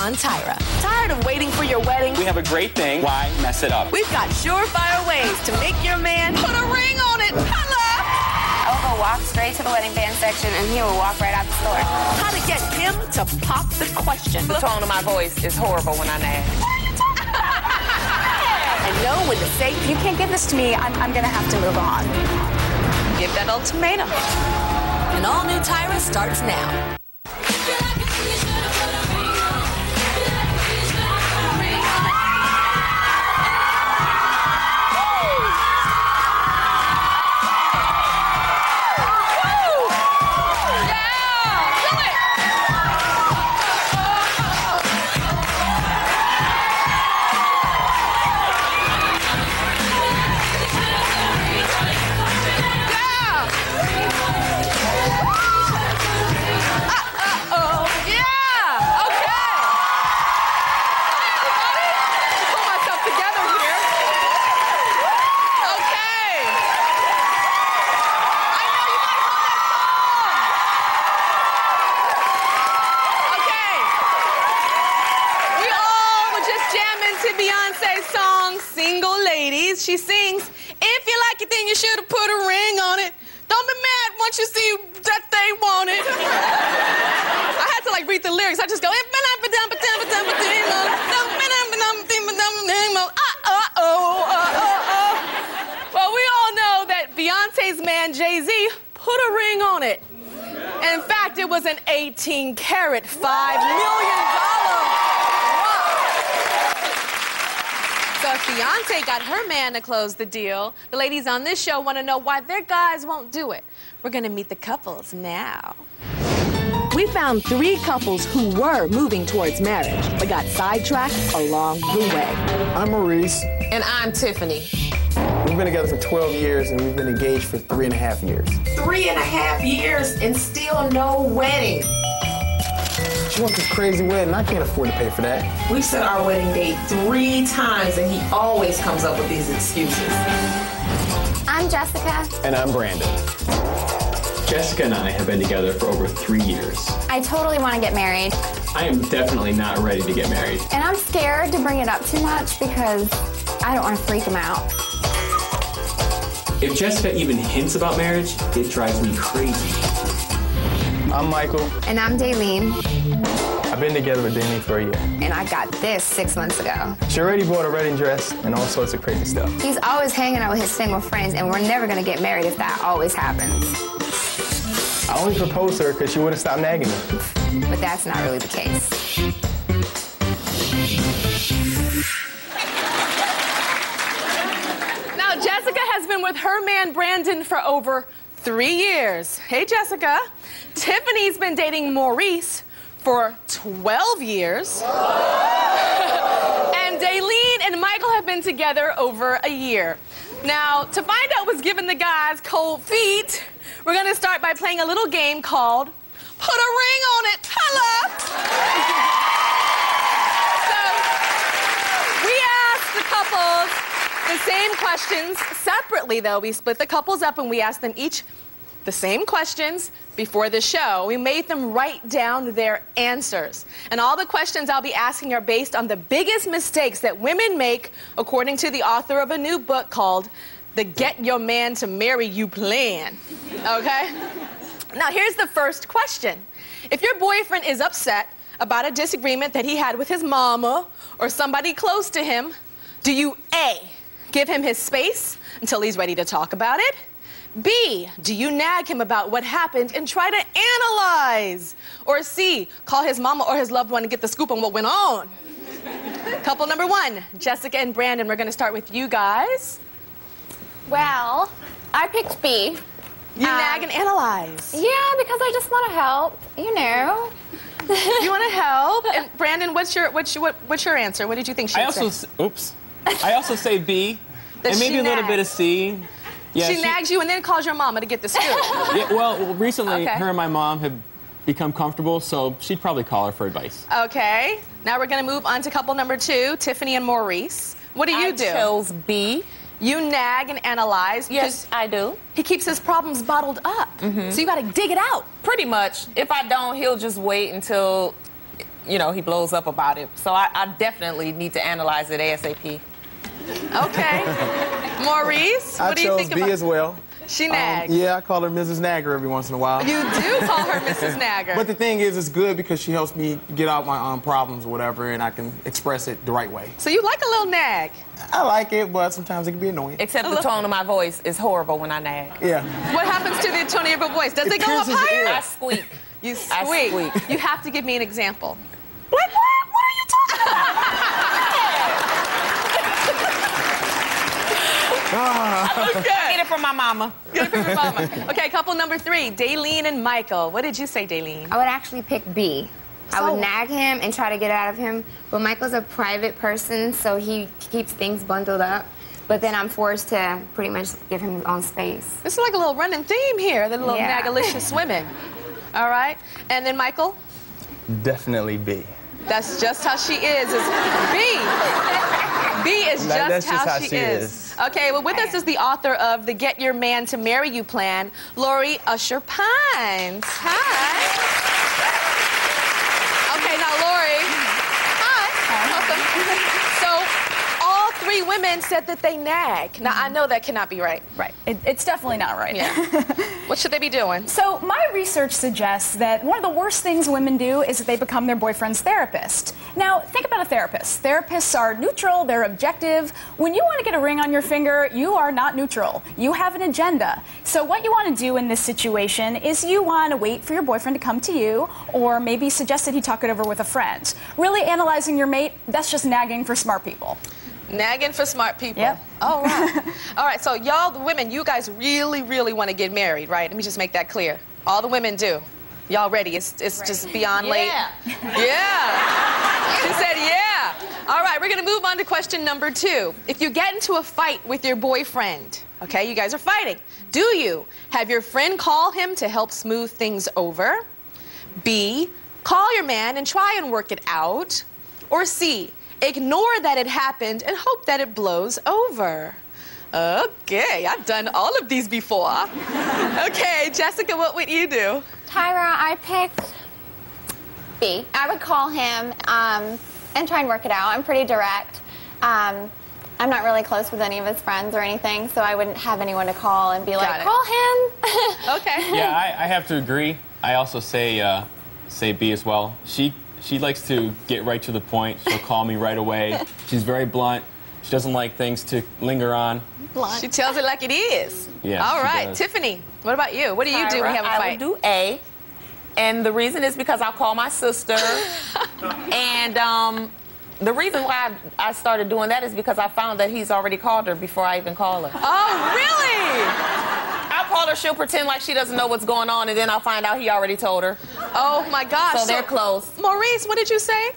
Beyond Tyra. Tired of waiting for your wedding? We have a great thing. Why mess it up? We've got surefire ways to make your man put a ring on it. Hello! I will walk straight to the wedding band section and he will walk right out the store. How to get him to pop the question. The tone of my voice is horrible when I nag. And know when to say, If you can't give this to me, I'm gonna have to move on. give that ultimatum. An all-new Tyra starts now. She sings, if you like it, then you should have put a ring on it. Don't be mad once you see that they want it. I had to, like, read the lyrics. I just go, well, we all know that Beyonce's man, Jay-Z, put a ring on it. In fact, it was an 18-carat, $5 million. So if Beyonce got her man to close the deal, the ladies on this show want to know why their guys won't do it. We're going to meet the couples now. We found 3 couples who were moving towards marriage, but got sidetracked along the way. I'm Maurice. And I'm Tiffany. We've been together for 12 years, and we've been engaged for 3.5 years. 3.5 years and still no wedding. She wants this crazy wedding. I can't afford to pay for that. We've set our wedding date 3 times, and he always comes up with these excuses. I'm Jessica. And I'm Brandon. Jessica and I have been together for over 3 years. I totally want to get married. I am definitely not ready to get married. And I'm scared to bring it up too much because I don't want to freak him out. If Jessica even hints about marriage, it drives me crazy. I'm Michael. And I'm Daylene. I've been together with Daylene for a year. And I got this 6 months ago. She already bought a wedding dress and all sorts of crazy stuff. He's always hanging out with his single friends, and we're never going to get married if that always happens. I only proposed to her because she wouldn't stop nagging me. But that's not really the case. Now, Jessica has been with her man, Brandon, for over 3 years. Hey, Jessica. Tiffany's been dating Maurice for 12 years. And Daylene and Michael have been together over a year. Now, to find out what's giving the guys cold feet, we're gonna start by playing a little game called Put a Ring on It. Hello! So, we asked the couples the same questions separately, though. We split the couples up and we asked them each the same questions before the show. We made them write down their answers. And all the questions I'll be asking are based on the biggest mistakes that women make, according to the author of a new book called The Get Your Man to Marry You Plan. Okay? Now, here's the first question. If your boyfriend is upset about a disagreement that he had with his mama or somebody close to him, do you A, give him his space until he's ready to talk about it? B, do you nag him about what happened and try to analyze? Or C, call his mama or his loved one and get the scoop on what went on? Couple number 1, Jessica and Brandon, we're gonna start with you guys. Well, I picked B. You nag and analyze. Yeah, because I just want to help, you know. You want to help? And Brandon, what's your answer? What did you think she said? I also say B, and maybe a little bit of C. Yeah, she nags you and then calls your mama to get the scoop. Yeah, well, recently, Okay. her and my mom have become comfortable, so she'd probably call her for advice. Okay. Now we're going to move on to couple number 2, Tiffany and Maurice. What do you do? I chose B. You nag and analyze. Yes, I do. He keeps his problems bottled up. So you got to dig it out. Pretty much. If I don't, he'll just wait until you know, he blows up about it. So I definitely need to analyze it ASAP. Okay. Maurice, what do you think I chose about? B as well. She nags. Yeah, I call her Mrs. Nagger every once in a while. You do call her Mrs. Nagger. But the thing is, it's good because she helps me get out my problems or whatever, and I can express it the right way. So you like a little nag? I like it, but sometimes it can be annoying. Except the tone of my voice is horrible when I nag. Yeah. What happens to the tone of your voice? Does it go up pierces the higher? ear. I squeak. You I squeak. squeak. You have to give me an example. Like what? What are you talking about? Okay. Get it from my mama. Get it from your mama. Okay, couple number 3, Daylene and Michael. What did you say, Daylene? I would actually pick B. I So- would nag him and try to get it out of him, but Michael's a private person, so he keeps things bundled up. But then I'm forced to pretty much give him his own space. This is like a little running theme here, the little Yeah. nagalicious women. All right, and then Michael? Definitely B. That's just how she is B. B is That's just how she is. Okay, well, with us is the author of the Get Your Man to Marry You plan, Lori Usher Pines. Hi. Okay, now, Lori. Hi. Welcome. So, all 3 women said that they nag. Now, I know that cannot be right. Right. It's definitely not right. Yeah. What should they be doing? So my research suggests that one of the worst things women do is that they become their boyfriend's therapist. Now, think about a therapist. Therapists are neutral, they're objective. When you want to get a ring on your finger, you are not neutral. You have an agenda. So what you want to do in this situation is you want to wait for your boyfriend to come to you, or maybe suggest that he talk it over with a friend. Really analyzing your mate, that's just nagging for smart people. Nagging for smart people. Yep. All right. All right, so y'all, the women, you guys really, really want to get married, right? Let me just make that clear. All the women do. Y'all ready? It's just beyond late. Yeah. Yeah. She said yeah. All right, we're going to move on to question number 2. If you get into a fight with your boyfriend, okay, you guys are fighting. Do you have your friend call him to help smooth things over? B, call your man and try and work it out? Or C, ignore that it happened and hope that it blows over? Okay, I've done all of these before. Okay, Jessica, what would you do? Tyra, I picked B. I would call him and try and work it out. I'm pretty direct. I'm not really close with any of his friends or anything, so I wouldn't have anyone to call and be Got like, it. call him. Okay. Yeah, I have to agree. I also say B as well. She likes to get right to the point. She'll call me right away. She's very blunt. She doesn't like things to linger on. She tells it like it is. Yeah, All she right, does. Tiffany, what about you? What do you do when you have a I fight? would do A. And the reason is because I'll call my sister. And the reason why I started doing that is because I found that he's already called her before I even call her. Oh, really? I'll call her, she'll pretend like she doesn't know what's going on, and then I'll find out he already told her. Oh, my gosh. So they're close. Maurice, what did you say?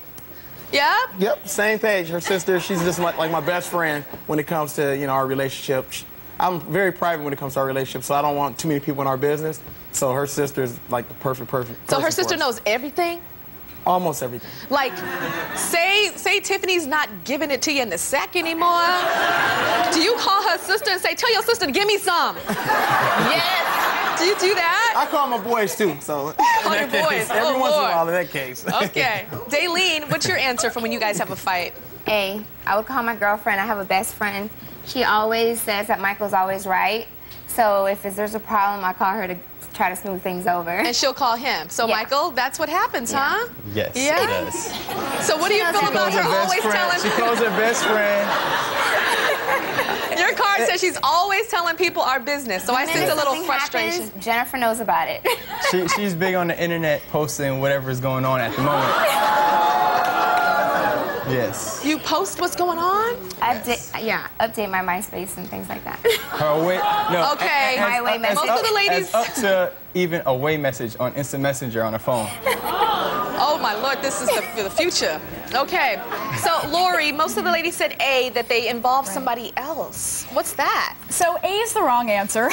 Yeah? Yep, same page. Her sister, she's just like my best friend when it comes to, our relationship. I'm very private when it comes to our relationship, so I don't want too many people in our business. So her sister is like the perfect So person her for sister us. knows everything? Almost everything. Like, say Tiffany's not giving it to you in the sack anymore. Do you call her sister and say, tell your sister to give me some? Yes! Do you do that? I call my boys too, so. Call your boys. Every Oh, once in a Lord. while in that case. Okay. Daylene, what's your answer for when you guys have a fight? A, I would call my girlfriend. I have a best friend. She always says that Michael's always right. So if there's a problem, I call her to try to smooth things over. And she'll call him. So, Yeah. Michael, that's what happens, huh? Yes, Yeah? it does. So what do you feel about her always telling... She calls her best friend. Your card says she's always telling people our business, so I And sense if a little something frustration. happens, Jennifer knows about it. She's big on the internet posting whatever's going on at the moment. Yes. You post what's going on? Update my MySpace and things like that. Her away, no, Okay. My away as message. Most of the ladies- as up to even away message on Instant Messenger on her phone. Oh my Lord, this is the future. Okay, so Lori, most of the ladies said A, that they involve somebody else. What's that? So A is the wrong answer.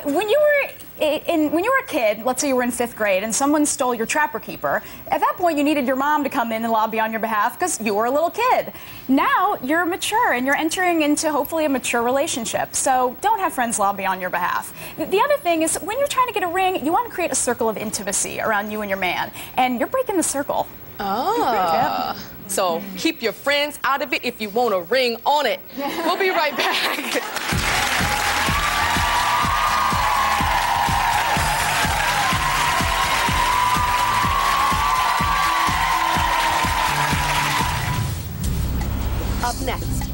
When you were a kid, let's say you were in 5th grade and someone stole your Trapper Keeper, at that point you needed your mom to come in and lobby on your behalf because you were a little kid. Now you're mature and you're entering into hopefully a mature relationship. So don't have friends lobby on your behalf. The other thing is when you're trying to get a ring, you want to create a circle of intimacy around you and your man. And you're breaking the circle. Oh. So keep your friends out of it if you want a ring on it. We'll be right back. Up next,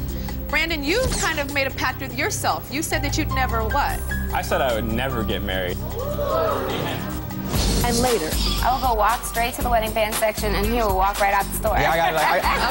Brandon, you kind of made a pact with yourself. You said that you'd never what? I said I would never get married. And later, I will go walk straight to the wedding band section, and he will walk right out the store. Yeah, I got it. okay.